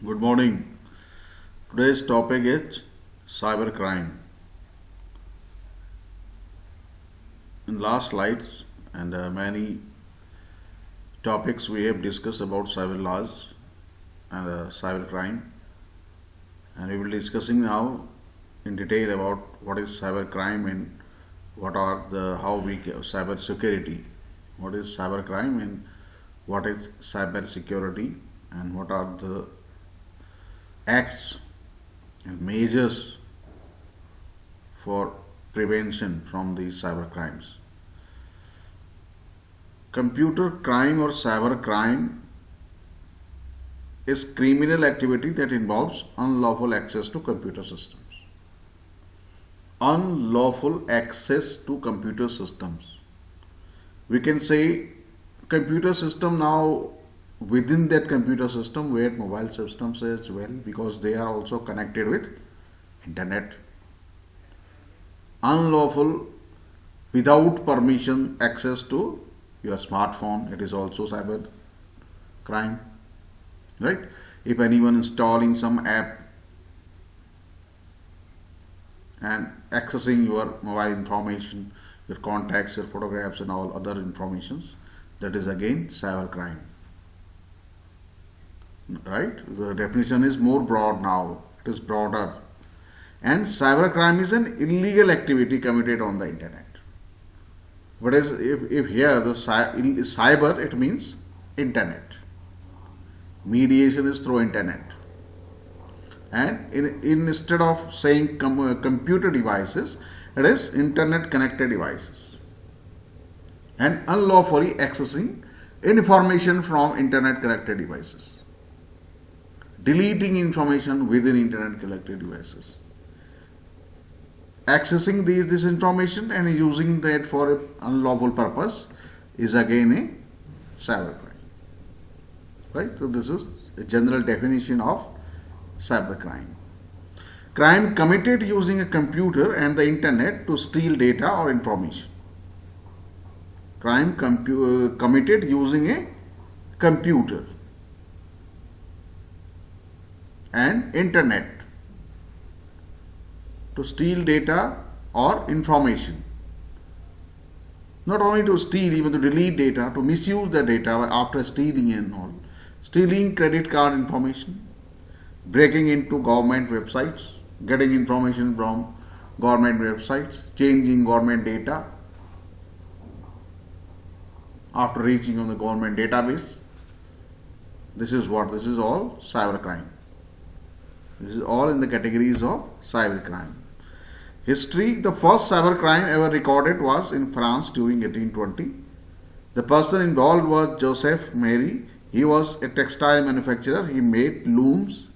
Good morning. Today's topic is cybercrime. In last slides and many topics we have discussed about cyber laws and cybercrime, and we will be discussing now in detail about what is cybercrime and what are the how we get cyber security. What is cybercrime and what is cyber security, and what are the acts and measures for prevention from these cyber crimes. Computer crime or cyber crime is criminal activity that involves unlawful access to computer systems. Unlawful access to computer systems. We can say computer system now, within that computer system where mobile systems as well, because they are also connected with internet. Unlawful without permission access to your smartphone, it is also cyber crime, right? If anyone installing some app and accessing your mobile information, your contacts, your photographs and all other informations, that is again cyber crime. Right? The definition is more broad now. It is broader. And cybercrime is an illegal activity committed on the internet. What is if here the cyber, it means internet. Mediation is through internet. And instead of saying computer devices, it is internet connected devices. And unlawfully accessing information from internet connected devices. Deleting information within internet connected devices. Accessing this information and using that for an unlawful purpose is again a cybercrime. Right? So this is a general definition of cybercrime. Crime committed using a computer and the internet to steal data or information. Crime committed using a computer and internet to steal data or information. Not only to steal, even to delete data, to misuse the data after stealing and all. Stealing credit card information, breaking into government websites, getting information from government websites, changing government data after reaching on the government database. This is all cybercrime. This is all in the categories of cybercrime. History: the first cybercrime ever recorded was in France during 1820. The person involved was Joseph Marie. He was a textile manufacturer. He made looms.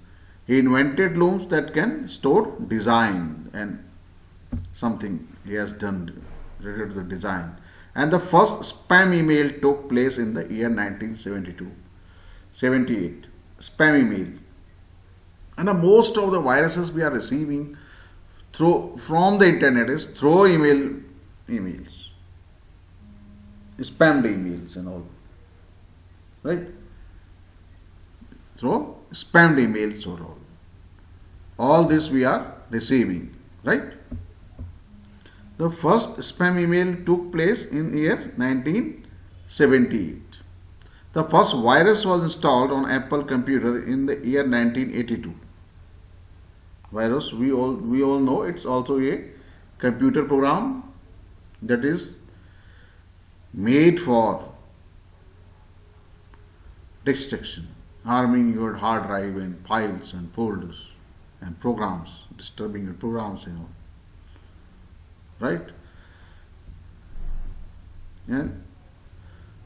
He invented looms that can store design, and something he has done related to the design. And the first spam email took place in the year 1978. Spam email. And most of the viruses we are receiving from the internet is through emails, spammed emails and all, right? Through spammed emails or all this we are receiving, right? The first spam email took place in year 1978. The first virus was installed on Apple computer in the year 1982. Virus, we all know it's also a computer program that is made for destruction, harming your hard drive and files and folders and programs, disturbing your programs, right? And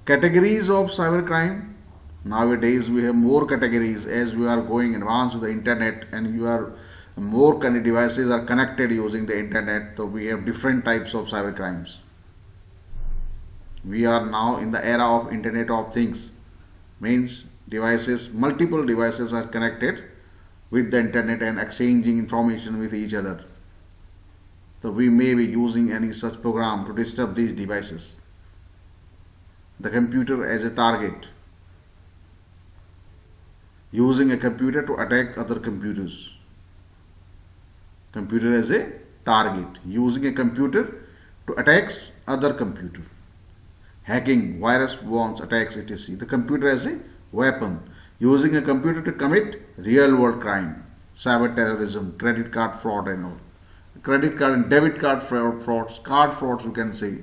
categories of cybercrime. Nowadays we have more categories as we are going advanced with the internet, and more devices are connected using the internet, so we have different types of cybercrimes. We are now in the era of Internet of Things. Means multiple devices are connected with the internet and exchanging information with each other. So we may be using any such program to disturb these devices. The computer as a target. using a computer to attack other computers. Computer as a target, using a computer to attack other computer. Hacking, virus, worms, attacks, etc. The computer as a weapon, using a computer to commit real world crime, cyber terrorism, credit card fraud and all. Credit card and debit card frauds, card frauds you can say.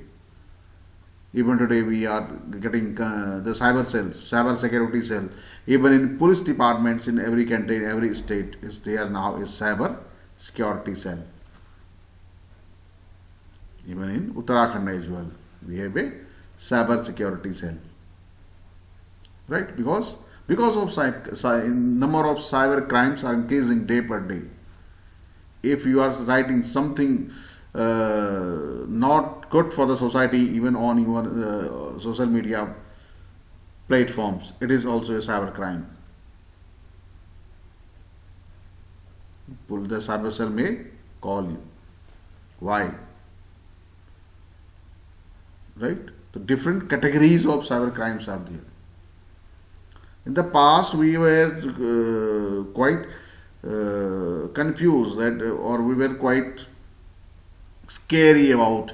Even today we are getting the cyber cells, cyber security cell. Even in police departments in every country, in every state is there now is cyber security cell. Even in Uttarakhand as well, we have a cyber security cell. Right? Because of number of cyber crimes are increasing day per day. If you are writing something not good for the society, even on your social media platforms, it is also a cyber crime. The cyber cell may call you. Why? Right? The different categories of cyber crimes are there. In the past, we were quite confused that, or we were quite scary about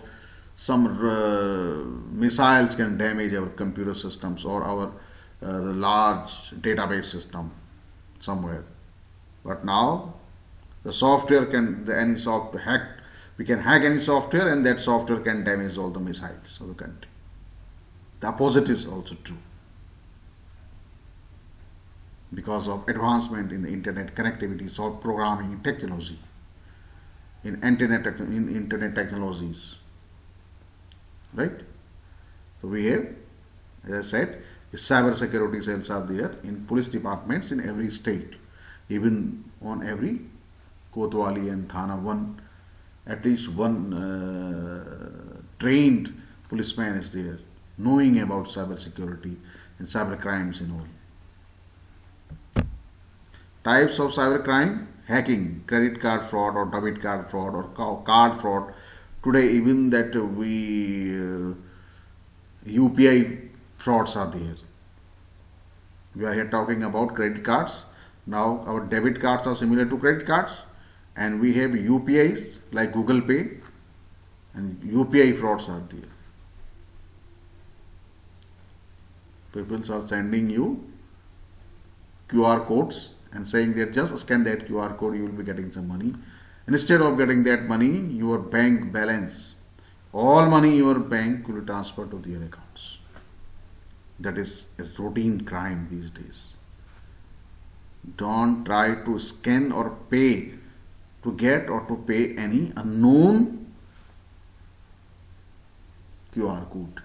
some missiles can damage our computer systems or our large database system somewhere. But now the software can we can hack any software, and that software can damage all the missiles of the country. The opposite is also true. Because of advancement in the internet connectivity, software programming, technology, in internet technologies, right? So we have, as I said, the cyber security cells are there in police departments in every state, even on every Kotwali and Thana one, at least one trained policeman is there, knowing about cyber security and cyber crimes and all. Types of cyber crime: hacking, credit card fraud or debit card fraud or card fraud. Today even that UPI frauds are there. We are here talking about credit cards. Now our debit cards are similar to credit cards, and we have UPIs like Google Pay, and UPI frauds are there. People are sending you QR codes and saying that just scan that QR code, you will be getting some money. Instead of getting that money, your bank balance, all money in your bank will transfer to their accounts. That is a routine crime these days. Don't try to scan or pay to get or to pay any unknown QR code.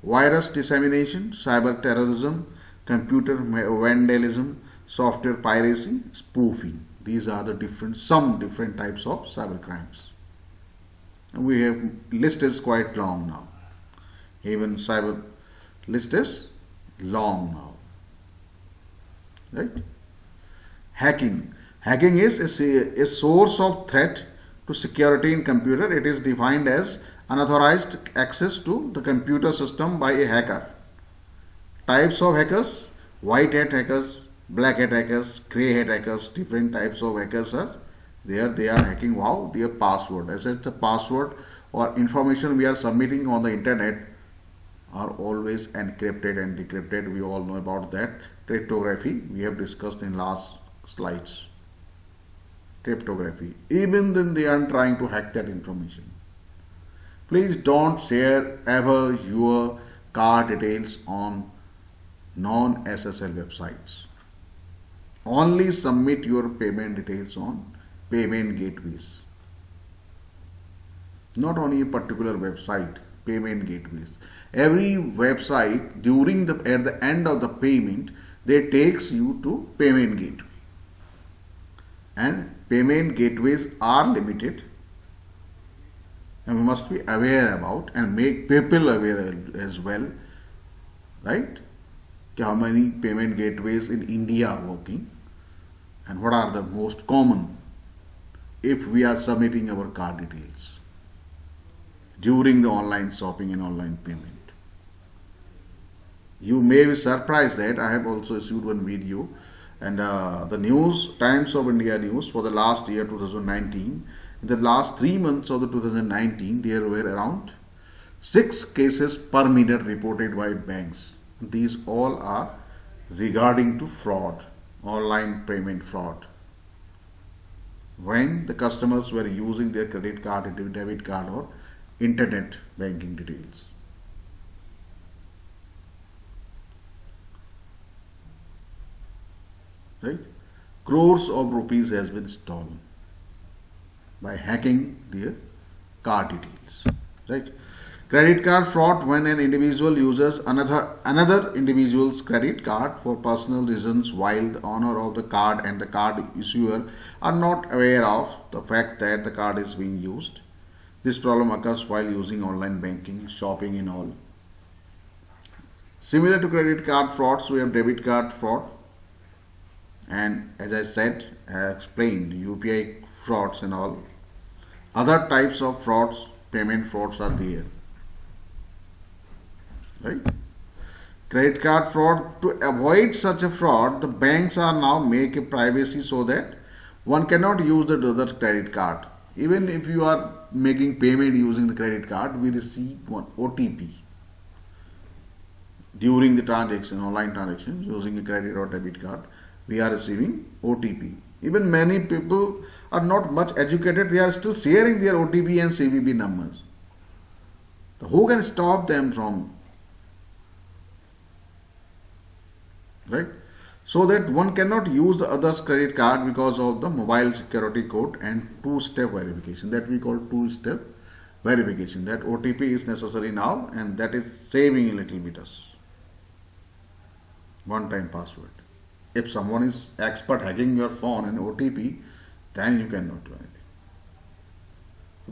Virus dissemination, cyber terrorism, computer vandalism, software piracy, spoofing. These are the some different types of cyber crimes. And we have list is quite long now. Even cyber list is long now. Right? Hacking. Hacking is a source of threat to security in computer. It is defined as unauthorized access to the computer system by a hacker. Types of hackers: white hat hackers, black hat hackers, grey hat hackers. Different types of hackers are there. They are hacking their password. As the password or information we are submitting on the internet are always encrypted and decrypted. We all know about that. Cryptography we have discussed in last slides. Cryptography. Even then they are trying to hack that information. Please don't share ever your card details on non-SSL websites. Only submit your payment details on payment gateways. Not only a particular website, payment gateways. Every website at the end of the payment, they takes you to payment gateway. And payment gateways are limited, and we must be aware about and make people aware as well, right? How many payment gateways in India are working, and what are the most common if we are submitting our card details during the online shopping and online payment. You may be surprised that I have also issued one video, and the news, Times of India news for the last year 2019. In the last 3 months of the 2019, there were around 6 cases per minute reported by banks. These all are regarding to fraud, online payment fraud. When the customers were using their credit card, debit card, or internet banking details. Right? Crores of rupees has been stolen by hacking their card details. Right? Credit card fraud, when an individual uses another individual's credit card for personal reasons while the owner of the card and the card issuer are not aware of the fact that the card is being used. This problem occurs while using online banking, shopping and all. Similar to credit card frauds, we have debit card fraud, and as I said, I have explained UPI frauds and all. Other types of frauds, payment frauds are there. Right? Credit card fraud. To avoid such a fraud, the banks are now make a privacy so that one cannot use the other credit card. Even if you are making payment using the credit card, we receive one OTP during the transaction, online transactions using a credit or debit card. We are receiving OTP. Even many people are not much educated. They are still sharing their OTP and CVV numbers. So who can stop them from? Right? So that one cannot use the other's credit card because of the mobile security code and two-step verification, that we call two-step verification. That OTP is necessary now, and that is saving a little bit us. One-time password. If someone is expert hacking your phone and OTP, then you cannot do anything.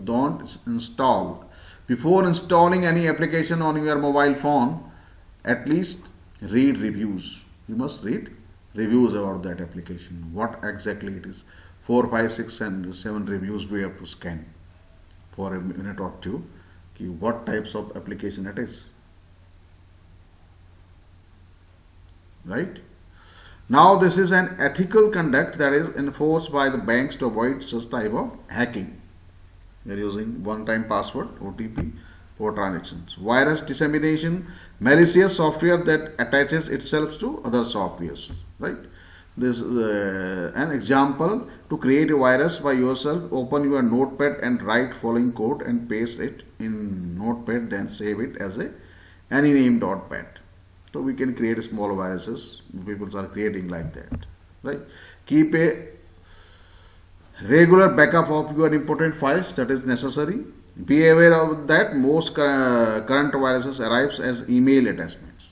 Don't install. Before installing any application on your mobile phone, at least read reviews. You must read reviews about that application. What exactly it is. 4, 5, 6 and 7 reviews we have to scan for a minute or two. What types of application it is. Right? Now this is an ethical conduct that is enforced by the banks to avoid such type of hacking. They are using one-time password, OTP, for transactions. Virus dissemination, malicious software that attaches itself to other softwares. Right? This is an example. To create a virus by yourself, open your notepad and write following code and paste it in notepad, then save it as a any name.pad. So we can create small viruses. People are creating like that. Right? Keep a regular backup of your important files, that is necessary. Be aware of that most current viruses arrives as email attachments.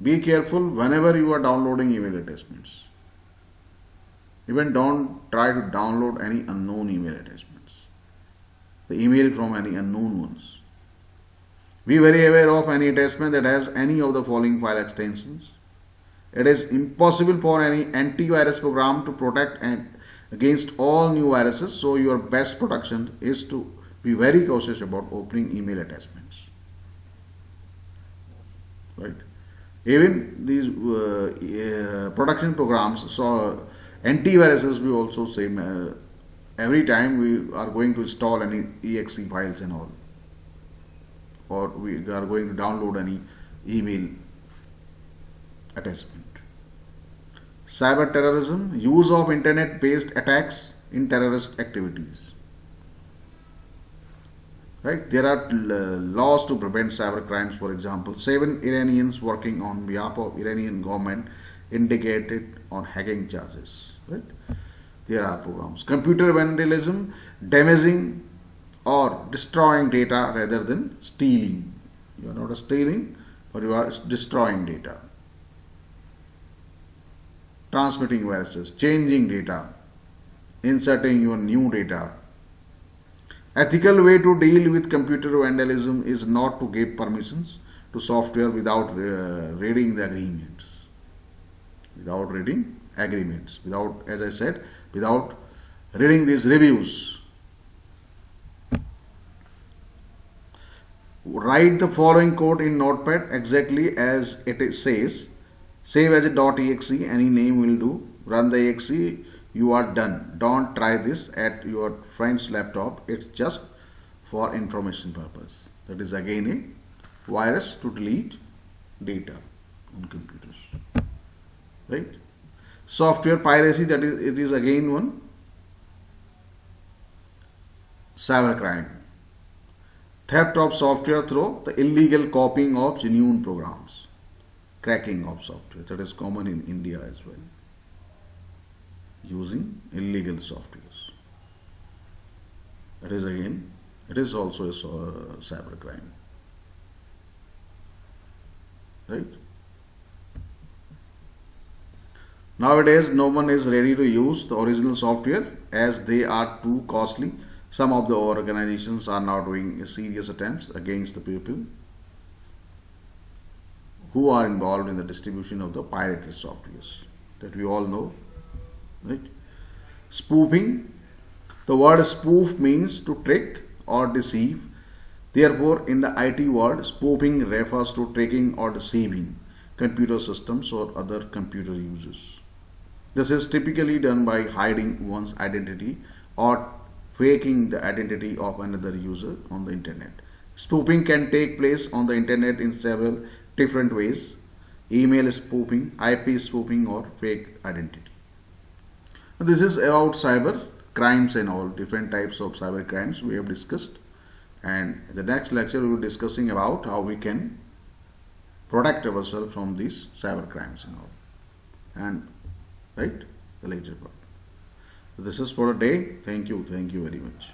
Be careful whenever you are downloading email attachments. Even don't try to download any unknown email attachments. The email from any unknown ones. Be very aware of any attachment that has any of the following file extensions. It is impossible for any antivirus program to protect against all new viruses, so your best protection is to be very cautious about opening email attachments. Right? Even these protection programs, so antiviruses, we also say every time we are going to install any exe files and all, or we are going to download any email attachment. Cyber terrorism, use of internet based attacks in terrorist activities. Right? There are laws to prevent cyber crimes. For example, 7 Iranians working on behalf of Iranian government indicated on hacking charges. Right? There are programs. Computer vandalism, damaging or destroying data rather than stealing. You are not stealing, but you are destroying data. Transmitting viruses, changing data, inserting your new data. Ethical way to deal with computer vandalism is not to give permissions to software without reading the agreements. Without reading agreements. Without, as I said, without reading these reviews. write the following code in notepad exactly as it says. Save as a .exe, any name will do. Run the exe, you are done. Don't try this at your friend's laptop. It's just for information purpose. That is again a virus to delete data on computers. Right? Software piracy, that is, it is again one cybercrime. Theft of software through the illegal copying of genuine programs. Cracking of software, that is common in India as well. Using illegal softwares. That is again, it is also a cybercrime. Right? Nowadays, no one is ready to use the original software as they are too costly. Some of the organizations are now doing serious attempts against the people who are involved in the distribution of the pirated softwares that we all know. Right? Spoofing. The word spoof means to trick or deceive. Therefore, in the IT world, spoofing refers to tricking or deceiving computer systems or other computer users. This is typically done by hiding one's identity or faking the identity of another user on the internet. Spoofing can take place on the internet in several different ways: email spoofing, IP spoofing, or fake identity. This is about cyber crimes and all different types of cyber crimes we have discussed. And in the next lecture we will be discussing about how we can protect ourselves from these cyber crimes and all. And right, the later part. So this is for a day. Thank you very much.